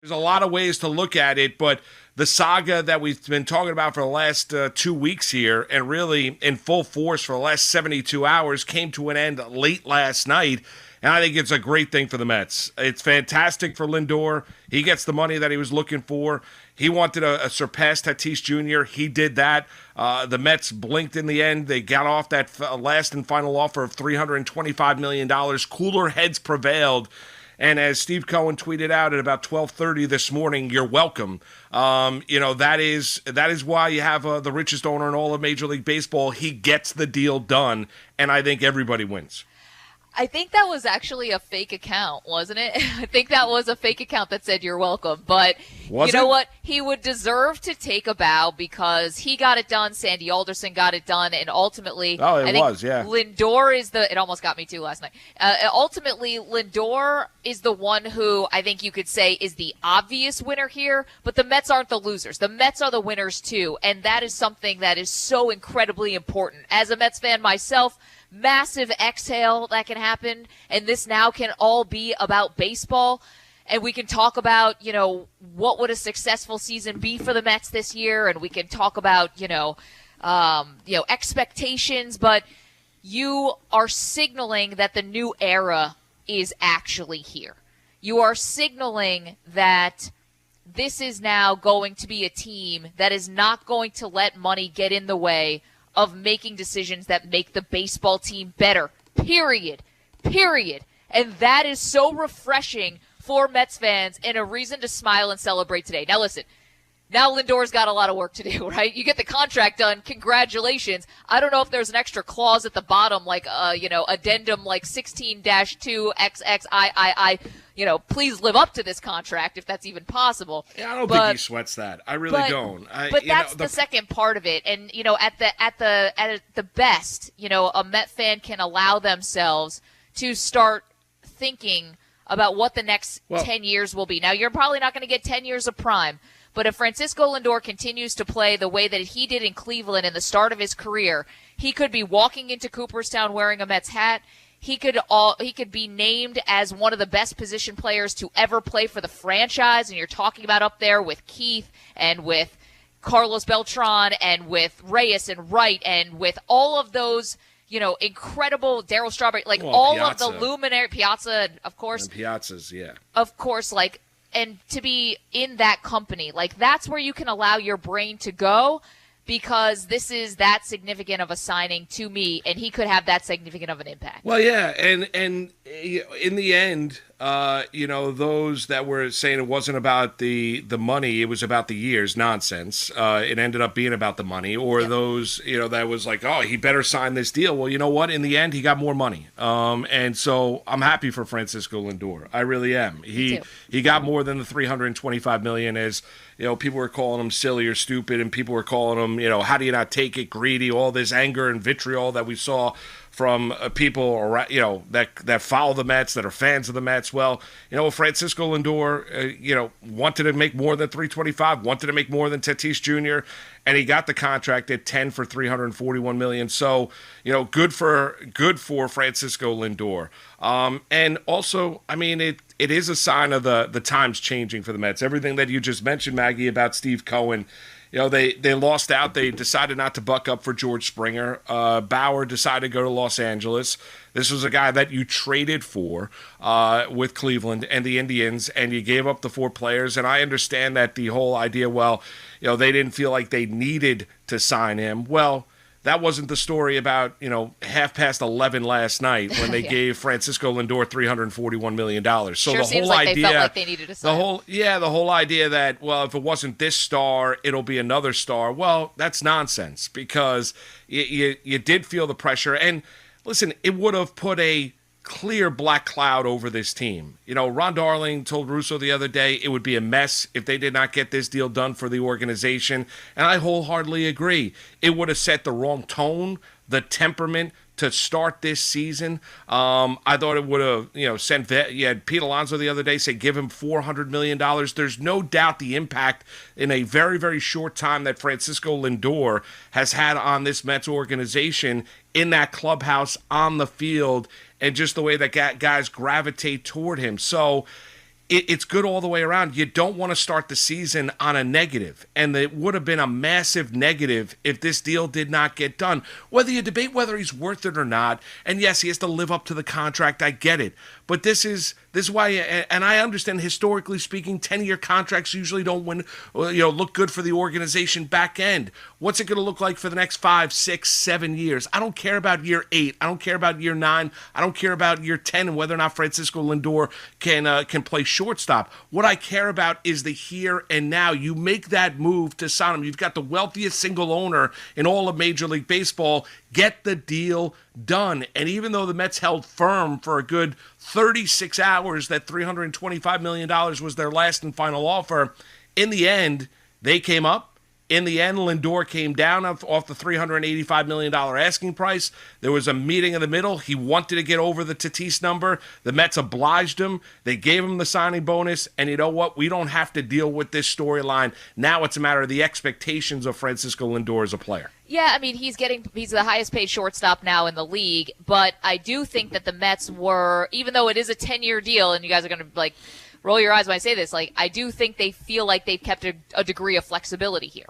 There's a lot of ways to look at it, but the saga that we've been talking about for the last 2 weeks here, and really in full force for the last 72 hours, came to an end late last night. And I think it's a great thing for the Mets. It's fantastic for Lindor. He gets the money that he was looking for. He wanted to surpass Tatis Jr. He did that. The Mets blinked in the end. They got off that last and final offer of $325 million. Cooler heads prevailed. And as Steve Cohen tweeted out at about 12:30 this morning, you're welcome. That is why you have the richest owner in all of Major League Baseball. He gets the deal done, and I think everybody wins. I think that was actually a fake account, wasn't it? I think that was a fake account that said you're welcome. But you know what? He would deserve to take a bow because he got it done. Sandy Alderson got it done. And ultimately, Lindor is it almost got me too last night. Ultimately, Lindor is the one who I think you could say is the obvious winner here. But the Mets aren't the losers. The Mets are the winners too. And that is something that is so incredibly important. As a Mets fan myself, massive exhale that can happen, and this now can all be about baseball. And we can talk about, what would a successful season be for the Mets this year, and we can talk about, expectations, but you are signaling that the new era is actually here. You are signaling that this is now going to be a team that is not going to let money get in the way of making decisions that make the baseball team better, period. And that is so refreshing for Mets fans and a reason to smile and celebrate today. Now listen, now Lindor's got a lot of work to do, right? You get the contract done, congratulations. I don't know if there's an extra clause at the bottom, like, addendum like 16-2XXIII, please live up to this contract if that's even possible. Yeah, I don't think he sweats that. I really don't. But that's the second part of it. And, at the best, a Met fan can allow themselves to start thinking about what the next 10 years will be. Now, you're probably not going to get 10 years of prime, but if Francisco Lindor continues to play the way that he did in Cleveland in the start of his career, he could be walking into Cooperstown wearing a Mets hat. He could be named as one of the best position players to ever play for the franchise, and you're talking about up there with Keith and with Carlos Beltran and with Reyes and Wright and with all of those, incredible Darryl Strawberry, all of the luminary Piazza, of course. And Piazzas, yeah. Of course, and to be in that company, that's where you can allow your brain to go, because this is that significant of a signing to me, and he could have that significant of an impact. Well, yeah, and in the end, those that were saying it wasn't about the money, it was about the years, nonsense. It ended up being about the money, or those, that was like, oh, he better sign this deal. Well, you know what? In the end, he got more money. And so I'm happy for Francisco Lindor. I really am. He got more than the $325 million, as people were calling him silly or stupid, and people were calling him, how do you not take it, greedy, all this anger and vitriol that we saw from people, that follow the Mets, that are fans of the Mets. Well, Francisco Lindor, wanted to make more than $325, wanted to make more than Tatis Jr., and he got the contract at 10 for $341 million. So, good for Francisco Lindor. And also, it is a sign of the times changing for the Mets. Everything that you just mentioned, Maggie, about Steve Cohen. They lost out. They decided not to buck up for George Springer. Bauer decided to go to Los Angeles. This was a guy that you traded for with Cleveland and the Indians, and you gave up the 4 players. And I understand that the whole idea, they didn't feel like they needed to sign him. Well, that wasn't the story about, 11:30 last night when they gave Francisco Lindor $341 million. So the whole idea, they felt like they needed to sign the whole idea that, if it wasn't this star, it'll be another star. Well, that's nonsense, because you did feel the pressure. And listen, it would have put a clear black cloud over this team. Ron Darling told Russo the other day it would be a mess if they did not get this deal done for the organization, and I wholeheartedly agree. It would have set the wrong tone, the temperament to start this season. I thought it would have, sent you had Pete Alonso the other day say give him $400 million. There's no doubt the impact in a very, very short time that Francisco Lindor has had on this Mets organization, in that clubhouse, on the field, and just the way that guys gravitate toward him. So it's good all the way around. You don't want to start the season on a negative, and it would have been a massive negative if this deal did not get done. Whether you debate whether he's worth it or not, and yes, he has to live up to the contract, I get it. But this is why, and I understand historically speaking, 10-year contracts usually don't look good for the organization back end. What's it going to look like for the next 5, 6, 7 years? I don't care about year 8. I don't care about year 9. I don't care about year 10 and whether or not Francisco Lindor can play shortstop. What I care about is the here and now. You make that move to sign him. You've got the wealthiest single owner in all of Major League Baseball. Get the deal done. And even though the Mets held firm for a good 36 hours that $325 million was their last and final offer, in the end, they came up. In the end, Lindor came down off the $385 million asking price. There was a meeting in the middle. He wanted to get over the Tatis number. The Mets obliged him. They gave him the signing bonus. And you know what? We don't have to deal with this storyline. Now it's a matter of the expectations of Francisco Lindor as a player. Yeah, I mean, he's the highest paid shortstop now in the league. But I do think that the Mets were, even though it is a 10-year deal, and you guys are going to, roll your eyes when I say this, I do think they feel like they've kept a degree of flexibility here.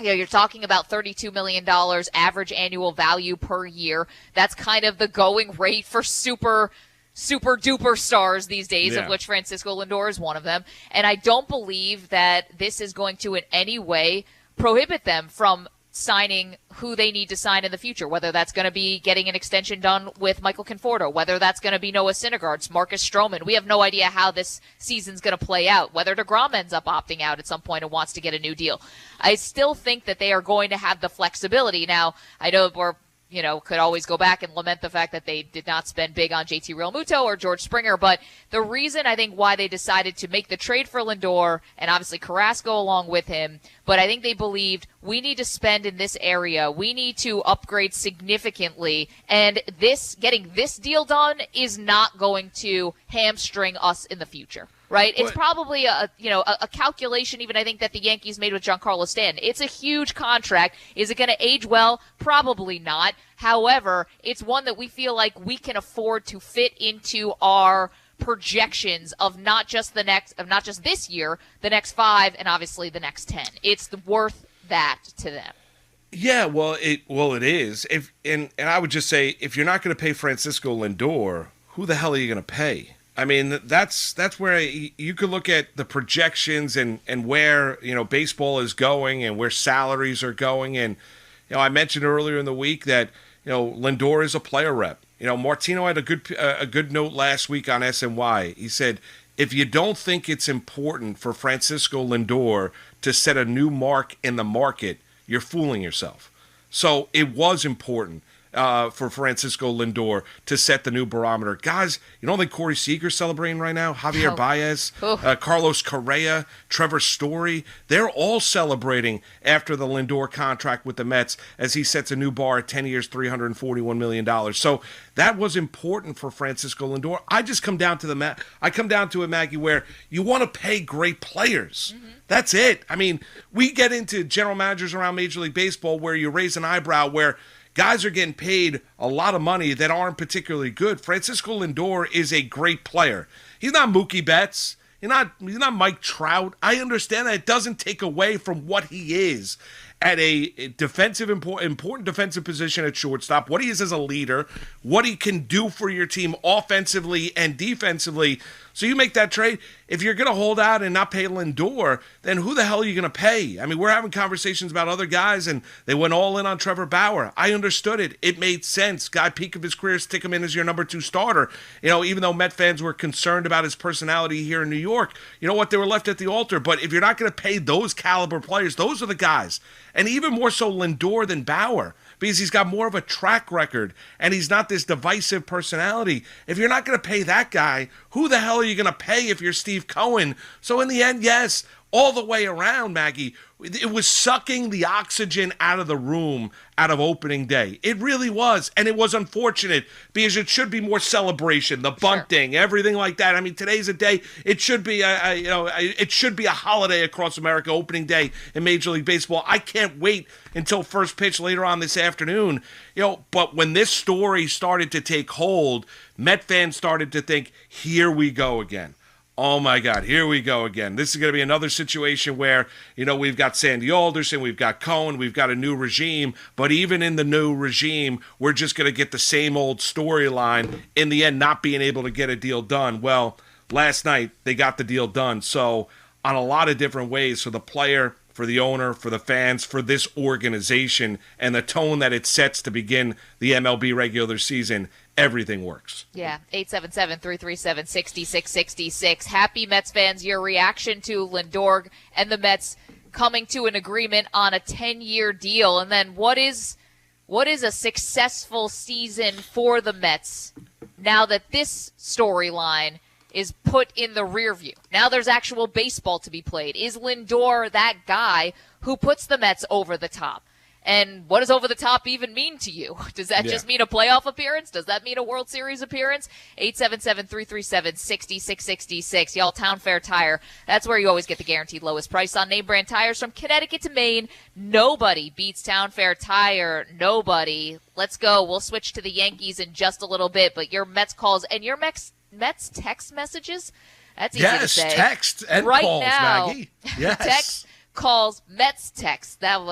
You're talking about $32 million average annual value per year. That's kind of the going rate for super duper stars these days, of which Francisco Lindor is one of them. And I don't believe that this is going to in any way prohibit them from signing who they need to sign in the future, whether that's going to be getting an extension done with Michael Conforto, whether that's going to be Noah Syndergaard, Marcus Stroman. We have no idea how this season's going to play out, whether DeGrom ends up opting out at some point and wants to get a new deal. I still think that they are going to have the flexibility. Now, I know could always go back and lament the fact that they did not spend big on JT Realmuto or George Springer, but the reason I think why they decided to make the trade for Lindor, and obviously Carrasco along with him, but I think they believed we need to spend in this area, we need to upgrade significantly, and getting this deal done is not going to hamstring us in the future. Right? It's probably a calculation even I think that the Yankees made with Giancarlo Stanton. It's a huge contract. Is it going to age well? Probably not. However, it's one that we feel like we can afford to fit into our projections of not just this year, the next 5, and obviously the next 10. It's worth that to them. Yeah, well, it is. And I would just say, if you're not going to pay Francisco Lindor, who the hell are you going to pay? I mean, that's where you could look at the projections and where, baseball is going and where salaries are going. And, I mentioned earlier in the week that, Lindor is a player rep. Martino had a good note last week on SNY. He said, if you don't think it's important for Francisco Lindor to set a new mark in the market, you're fooling yourself. So it was important for Francisco Lindor to set the new barometer. Guys, you don't think Corey Seager's celebrating right now? Javier Baez, Carlos Correa, Trevor Story, they're all celebrating after the Lindor contract with the Mets as he sets a new bar at 10 years, $341 million. So that was important for Francisco Lindor. I just come down to it, Maggie, where you want to pay great players. Mm-hmm. That's it. I mean, we get into general managers around Major League Baseball where you raise an eyebrow where guys are getting paid a lot of money that aren't particularly good. Francisco Lindor is a great player. He's not Mookie Betts. He's not Mike Trout. I understand that. It doesn't take away from what he is at a important defensive position at shortstop, what he is as a leader, what he can do for your team offensively and defensively. So you make that trade. If you're going to hold out and not pay Lindor, then who the hell are you going to pay? I mean, we're having conversations about other guys, and they went all in on Trevor Bauer. I understood it. It made sense. Guy, peak of his career, stick him in as your number 2 starter. Even though Met fans were concerned about his personality here in New York, you know what? They were left at the altar. But if you're not going to pay those caliber players, those are the guys. And even more so Lindor than Bauer, because he's got more of a track record and he's not this divisive personality. If you're not going to pay that guy, who the hell are you going to pay if you're Steve Cohen? So in the end, yes, all the way around, Maggie, it was sucking the oxygen out of the room out of opening day. It really was. And it was unfortunate because it should be more celebration, the bunting, everything like that. I mean, today's a day. It should be it should be a holiday across America, opening day in Major League Baseball. I can't wait until first pitch later on this afternoon. But when this story started to take hold, Met fans started to think, here we go again. Oh my God, here we go again. This is going to be another situation where, we've got Sandy Alderson, we've got Cohen, we've got a new regime, but even in the new regime, we're just going to get the same old storyline, in the end not being able to get a deal done. Well, last night they got the deal done. So on a lot of different ways, for the player, for the owner, for the fans, for this organization, and the tone that it sets to begin the MLB regular season, everything works. Yeah, 877-337-6666. Happy Mets fans, your reaction to Lindor and the Mets coming to an agreement on a 10-year deal. And then what is a successful season for the Mets now that this storyline is put in the rear view? Now there's actual baseball to be played. Is Lindor that guy who puts the Mets over the top? And what does over the top even mean to you? Does that just mean a playoff appearance? Does that mean a World Series appearance? 877-337-6666. Y'all, Town Fair Tire. That's where you always get the guaranteed lowest price on name brand tires from Connecticut to Maine. Nobody beats Town Fair Tire. Nobody. Let's go. We'll switch to the Yankees in just a little bit. But your Mets calls and your Mets text messages, that's easy to say. Yes, text and right calls, now, Maggie. Yes. Text, calls, Mets text. That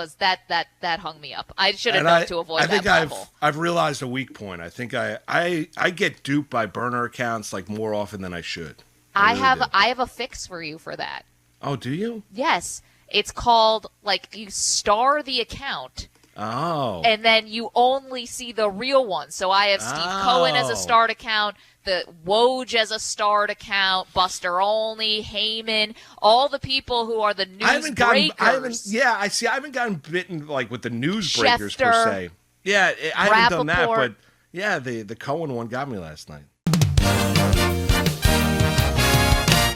hung me up. I should have known to avoid that. I think I've realized a weak point. I think I get duped by burner accounts like more often than I should. I have a fix for you for that. Oh, do you? Yes. It's called, you star the account. Oh. And then you only see the real one. So I have Steve Cohen as a starred account, the Woj as a starred account, Buster Olney, Heyman, all the people who are the news breakers. I haven't gotten bitten with the news breakers per se. Yeah, I haven't done that, but yeah, the Cohen one got me last night.